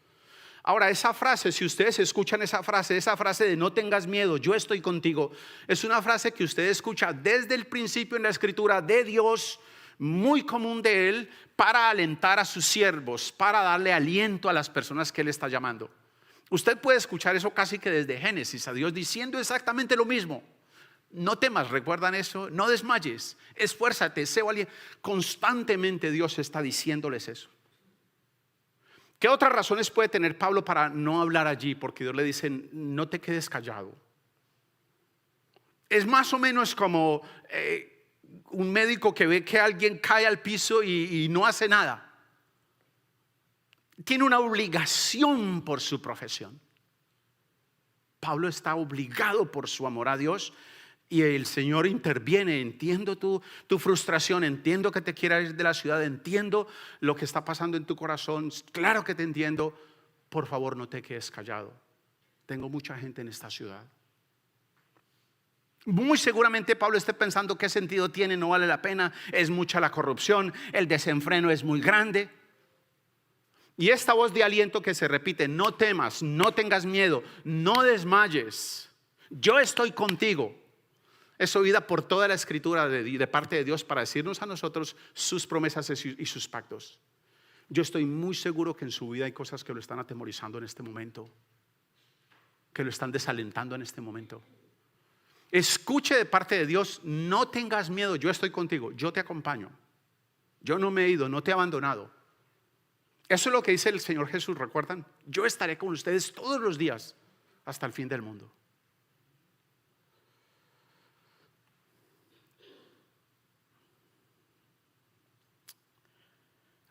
Ahora, esa frase, si ustedes escuchan esa frase de no tengas miedo, yo estoy contigo, es una frase que usted escucha desde el principio en la escritura de Dios, muy común de Él, para alentar a sus siervos, para darle aliento a las personas que Él está llamando. Usted puede escuchar eso casi que desde Génesis, a Dios diciendo exactamente lo mismo. No temas, ¿recuerdan eso? No desmayes, esfuérzate, sé valiente. Constantemente Dios está diciéndoles eso. ¿Qué otras razones puede tener Pablo para no hablar allí? Porque Dios le dice, no te quedes callado. Es más o menos como un médico que ve que alguien cae al piso y no hace nada. Tiene una obligación por su profesión. Pablo está obligado por su amor a Dios y el Señor interviene. Entiendo tu frustración, entiendo que te quieras ir de la ciudad, entiendo lo que está pasando en tu corazón, claro que te entiendo. Por favor, no te quedes callado. Tengo mucha gente en esta ciudad. Muy seguramente Pablo esté pensando qué sentido tiene, no vale la pena, es mucha la corrupción, el desenfreno es muy grande. Y esta voz de aliento que se repite, no temas, no tengas miedo, no desmayes, yo estoy contigo, es oída por toda la escritura de parte de Dios para decirnos a nosotros sus promesas y sus pactos. Yo estoy muy seguro que en su vida hay cosas que lo están atemorizando en este momento, que lo están desalentando en este momento. Escuche de parte de Dios, no tengas miedo, yo estoy contigo, yo te acompaño, yo no me he ido, no te he abandonado. Eso es lo que dice el Señor Jesús, ¿recuerdan? Yo estaré con ustedes todos los días hasta el fin del mundo.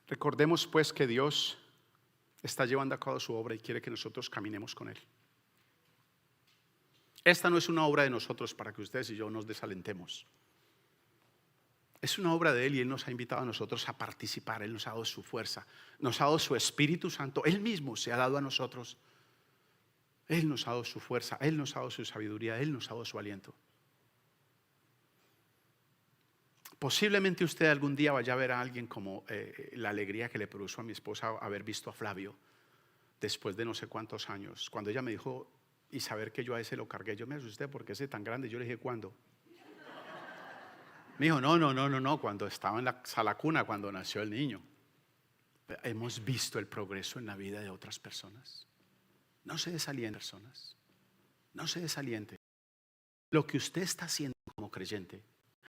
Recordemos pues que Dios está llevando a cabo su obra y quiere que nosotros caminemos con Él. Esta no es una obra de nosotros para que ustedes y yo nos desalentemos. Es una obra de Él y Él nos ha invitado a nosotros a participar. Él nos ha dado su fuerza, nos ha dado su Espíritu Santo. Él mismo se ha dado a nosotros. Él nos ha dado su fuerza, Él nos ha dado su sabiduría, Él nos ha dado su aliento. Posiblemente usted algún día vaya a ver a alguien como la alegría que le produjo a mi esposa haber visto a Flavio después de no sé cuántos años. Cuando ella me dijo, y saber que yo a ese lo cargué, yo me asusté porque ese tan grande. Yo le dije, ¿cuándo? Me dijo, no, cuando estaba en la sala cuna, cuando nació el niño. Hemos visto el progreso en la vida de otras personas. No se desaliente, personas. No se desaliente. Lo que usted está haciendo como creyente,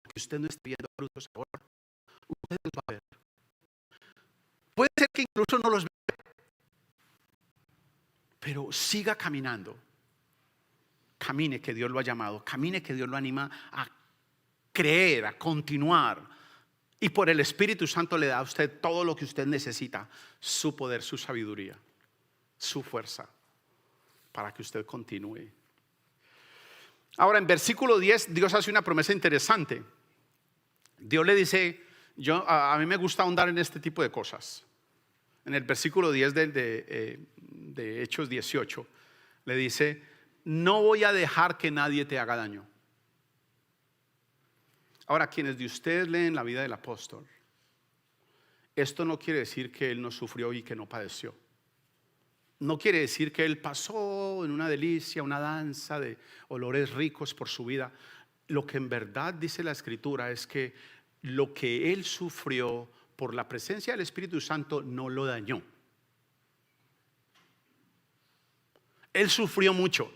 que usted no esté viendo frutos ahora, usted los va a ver. Puede ser que incluso no los vea, pero siga caminando. Camine que Dios lo ha llamado, camine que Dios lo anima a creer, a continuar. Y por el Espíritu Santo le da a usted todo lo que usted necesita, su poder, su sabiduría, su fuerza, para que usted continúe. Ahora en versículo 10 Dios hace una promesa interesante. Dios le dice, a mí me gusta ahondar en este tipo de cosas. En el versículo 10 de Hechos 18 le dice, no voy a dejar que nadie te haga daño. Ahora, quienes de ustedes leen la vida del apóstol, esto no quiere decir que él no sufrió y que no padeció. No quiere decir que él pasó en una delicia, una danza de olores ricos por su vida. Lo que en verdad dice la Escritura es que lo que él sufrió por la presencia del Espíritu Santo no lo dañó. Él sufrió mucho.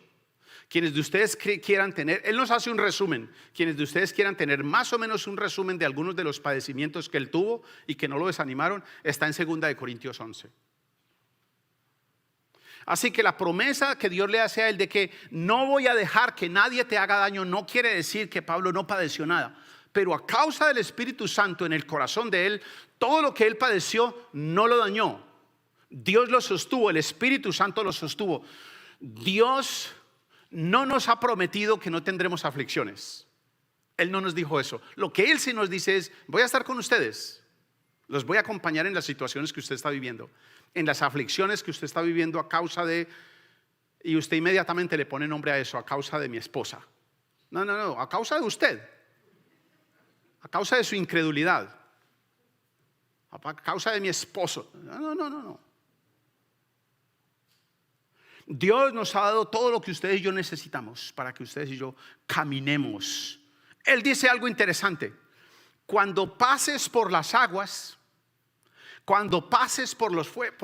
Quienes de ustedes quieran tener, él nos hace un resumen, quienes de ustedes quieran tener más o menos un resumen de algunos de los padecimientos que él tuvo y que no lo desanimaron, está en 2 Corintios 11. Así que la promesa que Dios le hace a él de que no voy a dejar que nadie te haga daño, no quiere decir que Pablo no padeció nada, pero a causa del Espíritu Santo en el corazón de él, todo lo que él padeció no lo dañó. Dios lo sostuvo, el Espíritu Santo lo sostuvo. Dios no nos ha prometido que no tendremos aflicciones. Él no nos dijo eso. Lo que Él sí nos dice es, voy a estar con ustedes. Los voy a acompañar en las situaciones que usted está viviendo, en las aflicciones que usted está viviendo a causa de, y usted inmediatamente le pone nombre a eso, a causa de mi esposa. No, a causa de usted. A causa de su incredulidad. A causa de mi esposo. No. Dios nos ha dado todo lo que ustedes y yo necesitamos para que ustedes y yo caminemos. Él dice algo interesante. Cuando pases por las aguas, cuando pases por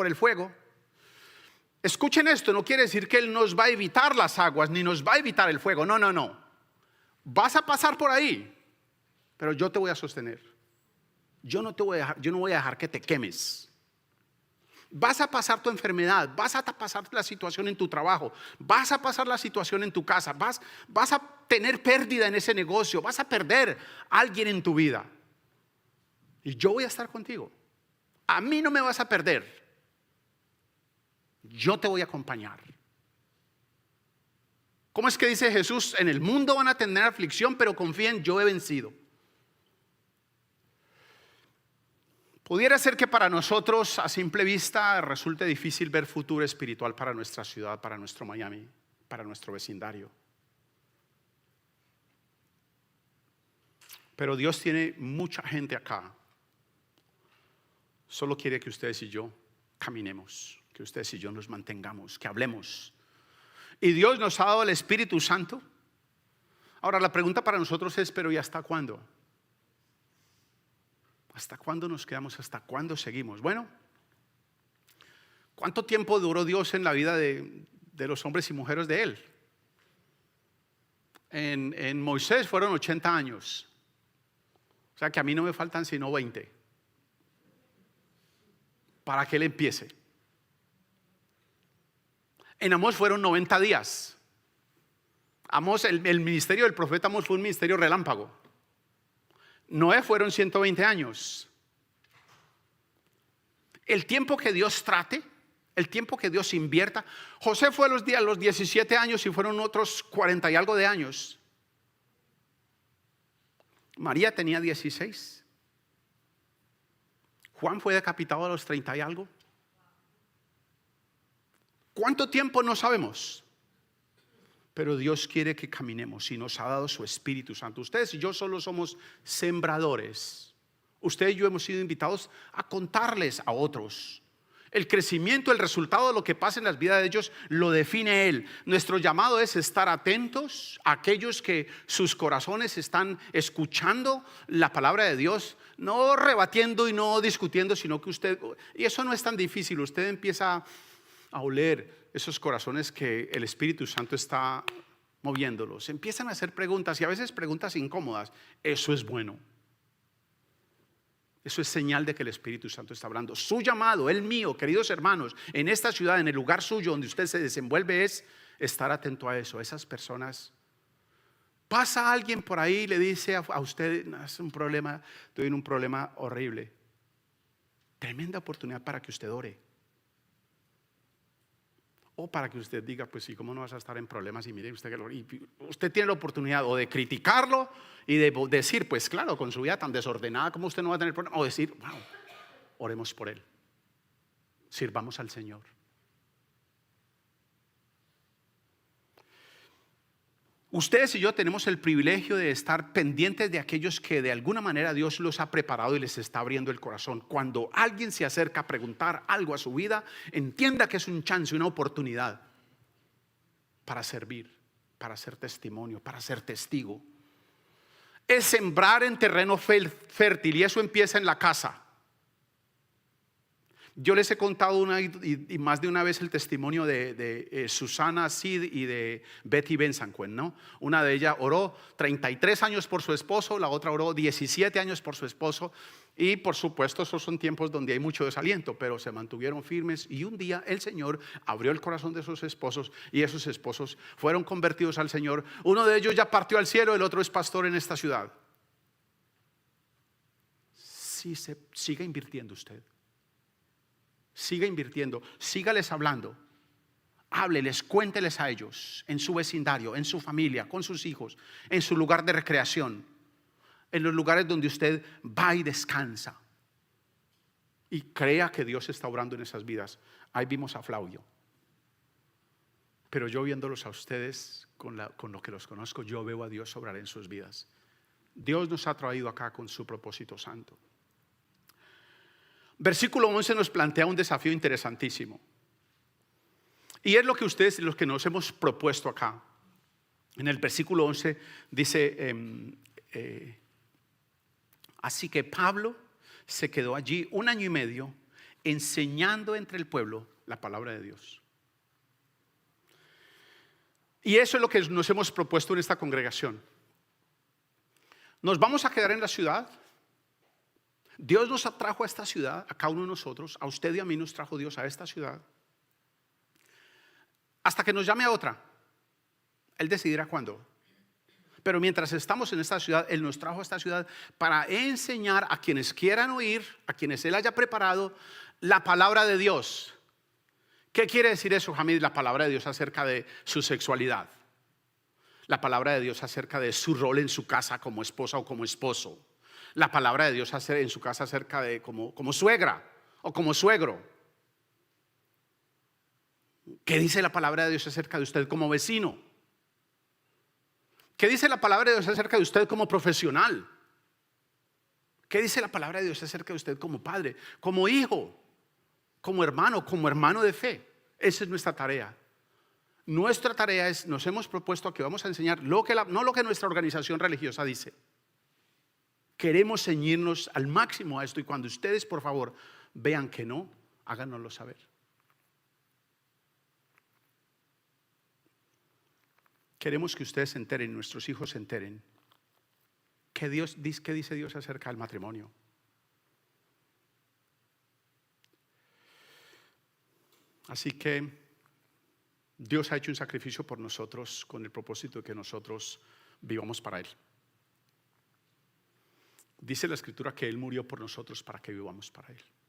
el fuego, Escuchen esto, no quiere decir que Él nos va a evitar las aguas, ni nos va a evitar el fuego. No, no, no. Vas a pasar por ahí, pero yo te voy a sostener. Yo no voy a dejar que te quemes. Vas a pasar tu enfermedad, vas a pasar la situación en tu trabajo, vas a pasar la situación en tu casa, vas a tener pérdida en ese negocio, vas a perder a alguien en tu vida. Y yo voy a estar contigo. A mí no me vas a perder. Yo te voy a acompañar. ¿Cómo es que dice Jesús? En el mundo van a tener aflicción, pero confíen, yo he vencido. Pudiera ser que para nosotros a simple vista resulte difícil ver futuro espiritual para nuestra ciudad, para nuestro Miami, para nuestro vecindario. Pero Dios tiene mucha gente acá. Solo quiere que ustedes y yo caminemos, que ustedes y yo nos mantengamos, que hablemos. Y Dios nos ha dado el Espíritu Santo. Ahora la pregunta para nosotros es, ¿pero y hasta cuándo? ¿Hasta cuándo nos quedamos? ¿Hasta cuándo seguimos? Bueno, ¿cuánto tiempo duró Dios en la vida de los hombres y mujeres de Él? En Moisés fueron 80 años. O sea que a mí no me faltan sino 20 para que Él empiece. En Amós fueron 90 días. Amós, el ministerio del profeta Amós fue un ministerio relámpago. Noé fueron 120 años. El tiempo que Dios trate, el tiempo que Dios invierta. José fue a los 17 años y fueron otros 40 y algo de años. María tenía 16. Juan fue decapitado a los 30 y algo. ¿Cuánto tiempo? No sabemos. Pero Dios quiere que caminemos y nos ha dado su Espíritu Santo. Ustedes y yo solo somos sembradores. Usted y yo hemos sido invitados a contarles a otros. El crecimiento, el resultado de lo que pasa en las vidas de ellos lo define Él. Nuestro llamado es estar atentos a aquellos que sus corazones están escuchando la palabra de Dios, no rebatiendo y no discutiendo, sino que usted, y eso no es tan difícil, usted empieza a oler esos corazones que el Espíritu Santo está moviéndolos. Empiezan a hacer preguntas y a veces preguntas incómodas. Eso es bueno. Eso es señal de que el Espíritu Santo está hablando. Su llamado, el mío, queridos hermanos, en esta ciudad, en el lugar suyo donde usted se desenvuelve, es estar atento a eso, a esas personas. Pasa alguien por ahí y le dice a usted, es un problema, estoy en un problema horrible. Tremenda oportunidad para que usted ore. O para que usted diga, pues sí, ¿cómo no vas a estar en problemas? Y mire, usted tiene la oportunidad o de criticarlo y de decir, pues claro, con su vida tan desordenada, ¿cómo usted no va a tener problemas? O decir, wow, oremos por él, sirvamos al Señor. Ustedes y yo tenemos el privilegio de estar pendientes de aquellos que de alguna manera Dios los ha preparado y les está abriendo el corazón. Cuando alguien se acerca a preguntar algo a su vida, entienda que es un chance, una oportunidad para servir, para ser testimonio, para ser testigo. Es sembrar en terreno fértil y eso empieza en la casa. Yo les he contado y más de una vez el testimonio de Susana Sid y de Betty Bensanquen, ¿no? Una de ellas oró 33 años por su esposo, la otra oró 17 años por su esposo. Y por supuesto esos son tiempos donde hay mucho desaliento, pero se mantuvieron firmes y un día el Señor abrió el corazón de sus esposos y esos esposos fueron convertidos al Señor. Uno de ellos ya partió al cielo, el otro es pastor en esta ciudad. Sí, siga invirtiendo usted. Siga invirtiendo, sígales hablando, hábleles, cuénteles a ellos en su vecindario, en su familia, con sus hijos, en su lugar de recreación, en los lugares donde usted va y descansa. Y crea que Dios está obrando en esas vidas. Ahí vimos a Flavio. Pero yo viéndolos a ustedes, con lo que los conozco, yo veo a Dios obrar en sus vidas. Dios nos ha traído acá con su propósito santo. Versículo 11 nos plantea un desafío interesantísimo. Y es lo que ustedes, los que nos hemos propuesto acá. En el versículo 11 dice, así que Pablo se quedó allí 1 año y medio enseñando entre el pueblo la palabra de Dios. Y eso es lo que nos hemos propuesto en esta congregación. Nos vamos a quedar en la ciudad. Dios nos atrajo a esta ciudad, a cada uno de nosotros, a usted y a mí nos trajo Dios a esta ciudad, hasta que nos llame a otra. Él decidirá cuándo. Pero mientras estamos en esta ciudad, Él nos trajo a esta ciudad para enseñar a quienes quieran oír, a quienes Él haya preparado, la palabra de Dios. ¿Qué quiere decir eso, Hamid? La palabra de Dios acerca de su sexualidad. La palabra de Dios acerca de su rol en su casa como esposa o como esposo. La palabra de Dios en su casa acerca de como suegra o como suegro. ¿Qué dice la palabra de Dios acerca de usted como vecino? ¿Qué dice la palabra de Dios acerca de usted como profesional? ¿Qué dice la palabra de Dios acerca de usted como padre, como hijo, como hermano de fe? Esa es nuestra tarea. Nuestra tarea es, nos hemos propuesto que vamos a enseñar no lo que nuestra organización religiosa dice. Queremos ceñirnos al máximo a esto, y cuando ustedes, por favor, vean que no, háganoslo saber. Queremos que ustedes se enteren, nuestros hijos se enteren, ¿qué dice Dios acerca del matrimonio? Así que Dios ha hecho un sacrificio por nosotros con el propósito de que nosotros vivamos para Él. Dice la Escritura que Él murió por nosotros para que vivamos para Él.